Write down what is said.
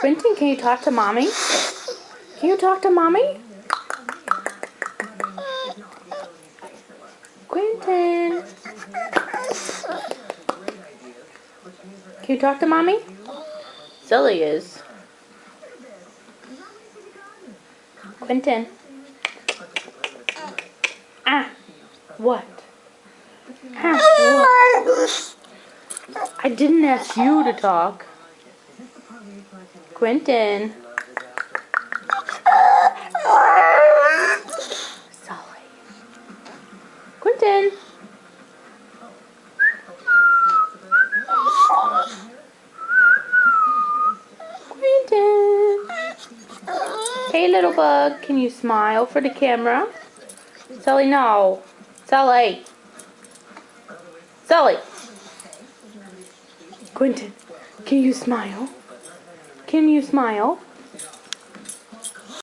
Quentin, can you talk to Mommy? Can you talk to Mommy? Quentin. Can you talk to Mommy? Silly is. Quentin. Ah. What? Ah, what? I didn't ask you to talk. Quentin. Sully. Quentin. Quentin. Hey, little bug. Can you smile for the camera? Sully, no. Sully. Sully. Quentin, can you smile? Can you smile?